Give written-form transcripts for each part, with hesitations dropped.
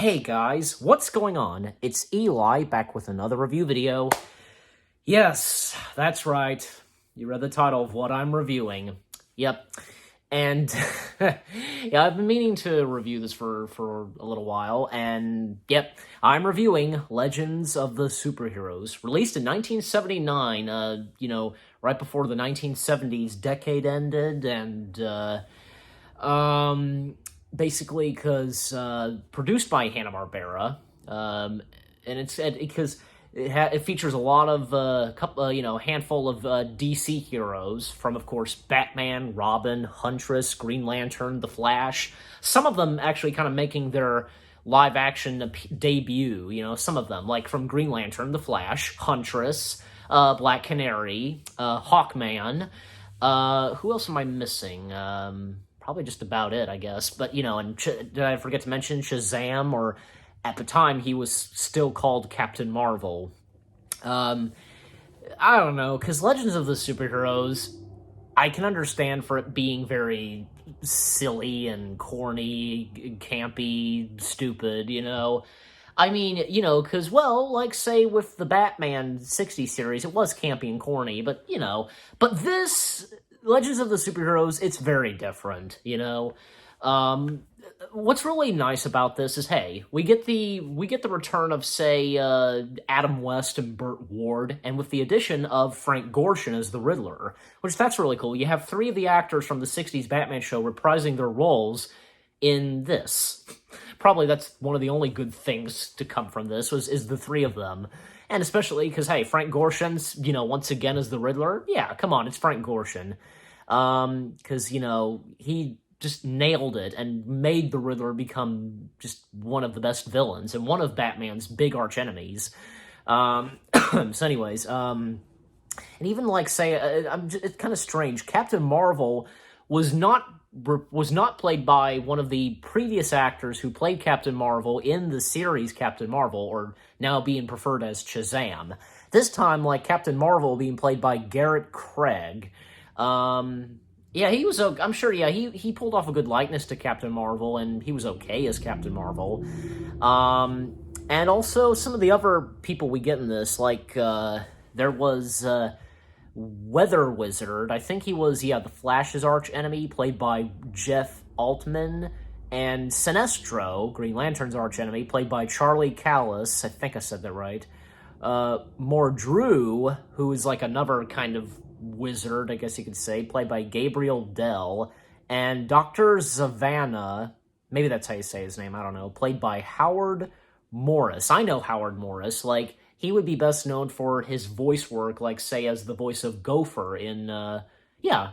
Hey guys, what's going on? It's Eli back with another review video. Yes, that's right. You read the title of what I'm reviewing. Yep. And yeah, I've been meaning to review this for a little while, and yep, I'm reviewing Legends of the Superheroes, released in 1979, right before the 1970s decade ended, and basically because produced by Hanna-Barbera, and it's because it features a lot of handful of DC heroes from, of course, Batman, Robin, Huntress, Green Lantern, The Flash. Some of them actually kind of making their live-action debut. Some of them, like from Green Lantern, The Flash, Huntress, Black Canary, Hawkman. Who else am I missing? Probably just about it, I guess. But, and did I forget to mention Shazam, or at the time he was still called Captain Marvel. I don't know, because Legends of the Superheroes, I can understand for it being very silly and corny, campy, stupid, I mean, because, say with the Batman 60 series, it was campy and corny, but, but this, Legends of the Superheroes, it's very different, What's really nice about this is, hey, we get the return of, say, Adam West and Burt Ward, and with the addition of Frank Gorshin as the Riddler, which that's really cool. You have three of the actors from the 60s Batman show reprising their roles in this. Probably that's one of the only good things to come from this, is the three of them. And especially because, hey, Frank Gorshin's, once again as the Riddler. Yeah, come on, it's Frank Gorshin. Because, he just nailed it and made the Riddler become just one of the best villains and one of Batman's big arch enemies. So anyways, and even it's kind of strange. Captain Marvel was not played by one of the previous actors who played Captain Marvel in the series Captain Marvel, or now being preferred as Shazam. This time, Captain Marvel being played by Garrett Craig. Yeah, he was, I'm sure, yeah, he pulled off a good likeness to Captain Marvel, and he was okay as Captain Marvel. And also, some of the other people we get in this, there was, Weather Wizard. I think he was, the Flash's arch enemy, played by Jeff Altman, and Sinestro, Green Lantern's arch enemy, played by Charlie Callis. I think I said that right. Mordru, who is another kind of wizard, I guess you could say, played by Gabriel Dell, and Dr. Zavanna, maybe that's how you say his name, I don't know, played by Howard Morris. I know Howard Morris, he would be best known for his voice work, say, as the voice of Gopher in,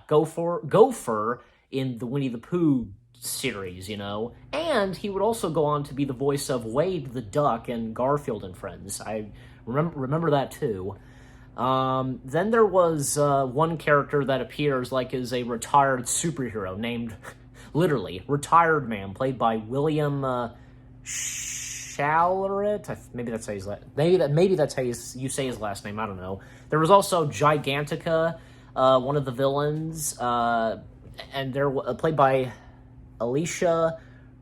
Gopher in the Winnie the Pooh series, and he would also go on to be the voice of Wade the Duck in Garfield and Friends. I remember that too. Then there was one character that appears as a retired superhero named, literally, Retired Man, played by William Shaleret. Maybe that's how maybe that's how you say his last name. I don't know. There was also Gigantica, one of the villains, and they're played by Alicia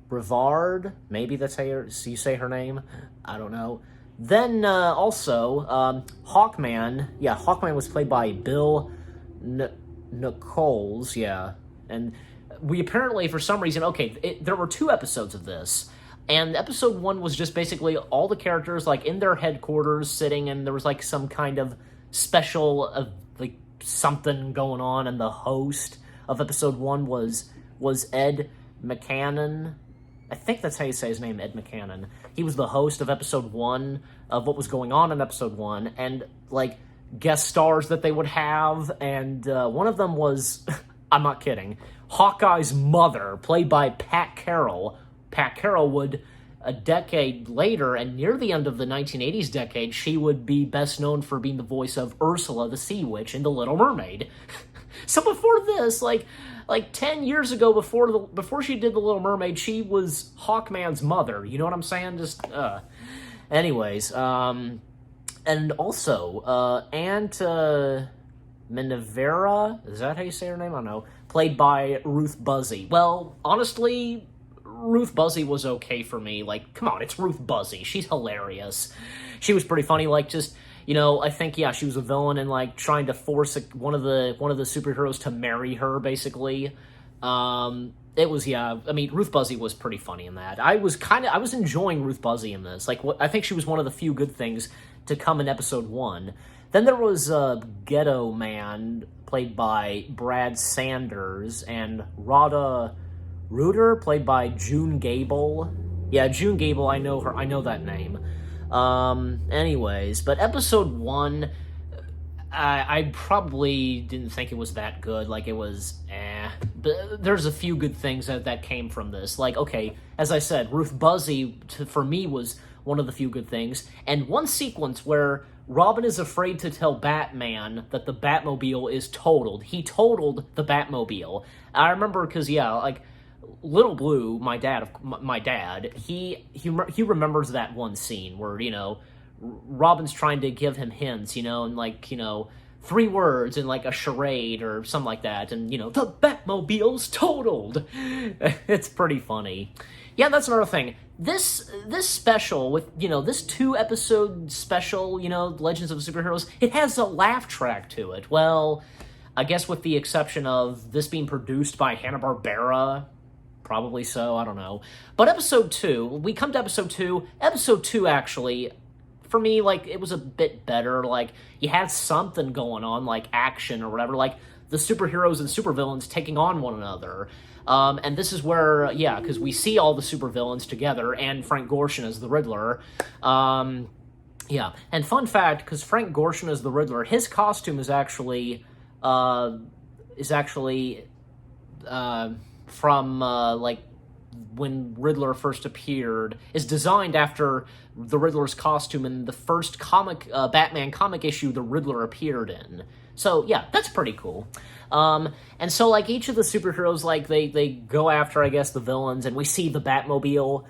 Brevard. Maybe that's how you say her name. I don't know. Then, also, Hawkman. Yeah, Hawkman was played by Bill Nichols, yeah. And we apparently, for some reason, there were 2 episodes of this. And episode 1 was just basically all the characters, in their headquarters sitting, and there was, some kind of special, something going on, and the host of episode 1 was Ed McCannon. I think that's how you say his name, Ed McCannon. He was the host of episode 1 of what was going on in episode 1, and, guest stars that they would have, and one of them was, I'm not kidding, Hawkeye's mother, played by Pat Carroll. Pat Carroll would, a decade later, and near the end of the 1980s decade, she would be best known for being the voice of Ursula the Sea Witch in The Little Mermaid. So before this, 10 years ago, before she did The Little Mermaid, she was Hawkman's mother. You know what I'm saying? Just, anyways, and also, Aunt Minevera, is that how you say her name? I don't know. Played by Ruth Buzzy. Well, honestly, Ruth Buzzy was okay for me. Like, come on, it's Ruth Buzzy. She's hilarious. She was pretty funny. Like, just, I think, yeah, she was a villain and, like, trying to force one of the superheroes to marry her, basically. It was, yeah, I mean, Ruth Buzzy was pretty funny in that. I was enjoying Ruth Buzzy in this. Like, I think she was one of the few good things to come in episode 1. Then there was Ghetto Man, played by Brad Sanders, and Rhoda Reuter, played by June Gable. Yeah, June Gable, I know her. I know that name. Anyways, but episode 1, I probably didn't think it was that good. Like, it was, But there's a few good things that came from this. Like, okay, as I said, Ruth Buzzy, for me, was one of the few good things. And one sequence where Robin is afraid to tell Batman that the Batmobile is totaled. He totaled the Batmobile. I remember because, yeah, like, Little Blue, my dad, he remembers that one scene where, Robin's trying to give him hints, and, like, 3 words in, like, a charade or something like that, and, the Batmobile's totaled. It's pretty funny. Yeah, that's another thing. This special, with, this 2-episode special, Legends of the Superheroes, it has a laugh track to it. Well, I guess with the exception of this being produced by Hanna-Barbera, probably so, I don't know. But episode 2, we come to episode 2. Episode 2, actually, for me, like, it was a bit better. Like, you had something going on, like action or whatever, like the superheroes and supervillains taking on one another. And this is where, yeah, because we see all the supervillains together, and Frank Gorshin as the Riddler. Yeah, and fun fact, because Frank Gorshin as the Riddler, his costume is actually from, like, when Riddler first appeared, is designed after the Riddler's costume in the first Batman comic issue the Riddler appeared in. So, yeah, that's pretty cool. And so, like, each of the superheroes, like, they go after, I guess, the villains, and we see the Batmobile.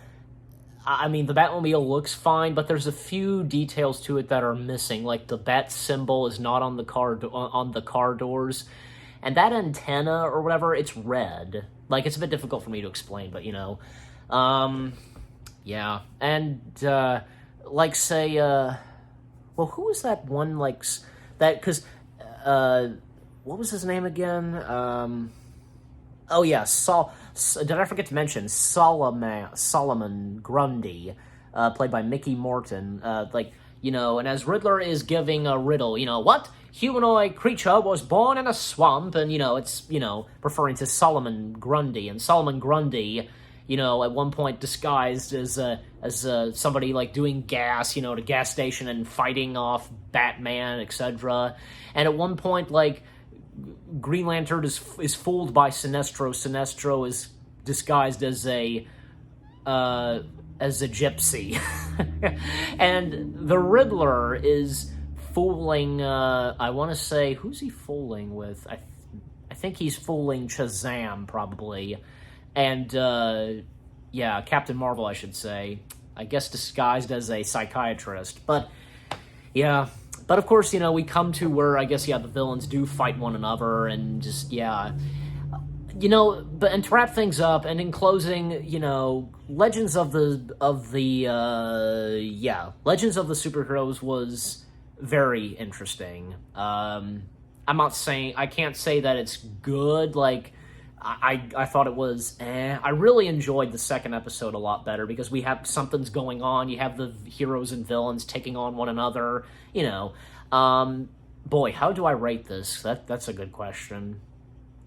I mean, the Batmobile looks fine, but there's a few details to it that are missing. Like, the Bat symbol is not on the car doors, and that antenna or whatever, it's red. Like, it's a bit difficult for me to explain, but, yeah. And, like, say, well, who was that one, like, because, what was his name again? Oh, yeah, did I forget to mention Solomon Grundy, played by Mickey Morton, and as Riddler is giving a riddle, what humanoid creature was born in a swamp, and, it's, referring to Solomon Grundy, and Solomon Grundy, at one point disguised as somebody, like, doing gas, at a gas station and fighting off Batman, etc., and at one point, like, Green Lantern is fooled by Sinestro. Sinestro is disguised as a gypsy. And the Riddler is fooling, I want to say, who's he fooling with? I think he's fooling Shazam, probably. And, yeah, Captain Marvel, I should say. I guess disguised as a psychiatrist. But, yeah. But, of course, we come to where, I guess, yeah, the villains do fight one another, and just, yeah. But, and to wrap things up, and in closing, Legends of the Superheroes was very interesting. I can't say that it's good, like, I thought it was I really enjoyed the second episode a lot better because we have something's going on. You have the heroes and villains taking on one another, Boy, how do I rate this? That's a good question.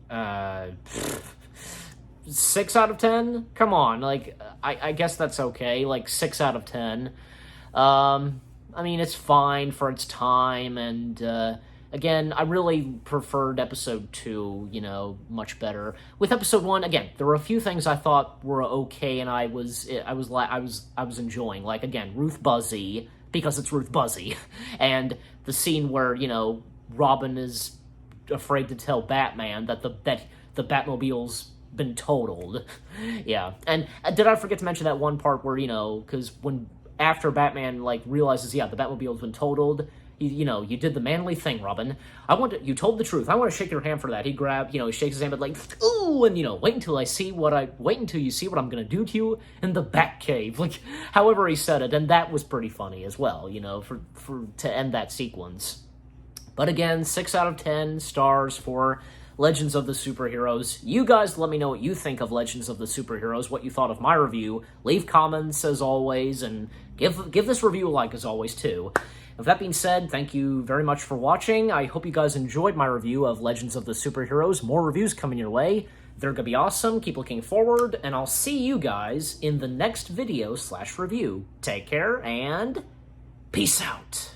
6 out of 10? Come on, like, I guess that's okay, like, 6 out of 10. I mean, it's fine for its time, and, again, I really preferred episode 2, much better. With episode 1, again, there were a few things I thought were okay, and I was enjoying. Like, again, Ruth Buzzy, because it's Ruth Buzzy, and the scene where, Robin is afraid to tell Batman that the Batmobile's been totaled. Yeah, and did I forget to mention that one part where, because after Batman, like, realizes, yeah, the Batmobile's been totaled, You did the manly thing, Robin. You told the truth. I want to shake your hand for that. He he shakes his hand, but like, ooh, and wait until you see what I'm gonna do to you in the Batcave. Like, however he said it, and that was pretty funny as well, to end that sequence. But again, 6 out of 10 stars for Legends of the Superheroes. You guys let me know what you think of Legends of the Superheroes, what you thought of my review. Leave comments, as always, and give this review a like, as always, too. With that being said, thank you very much for watching. I hope you guys enjoyed my review of Legends of the Superheroes. More reviews coming your way. They're gonna be awesome. Keep looking forward, and I'll see you guys in the next video/review. Take care, and peace out.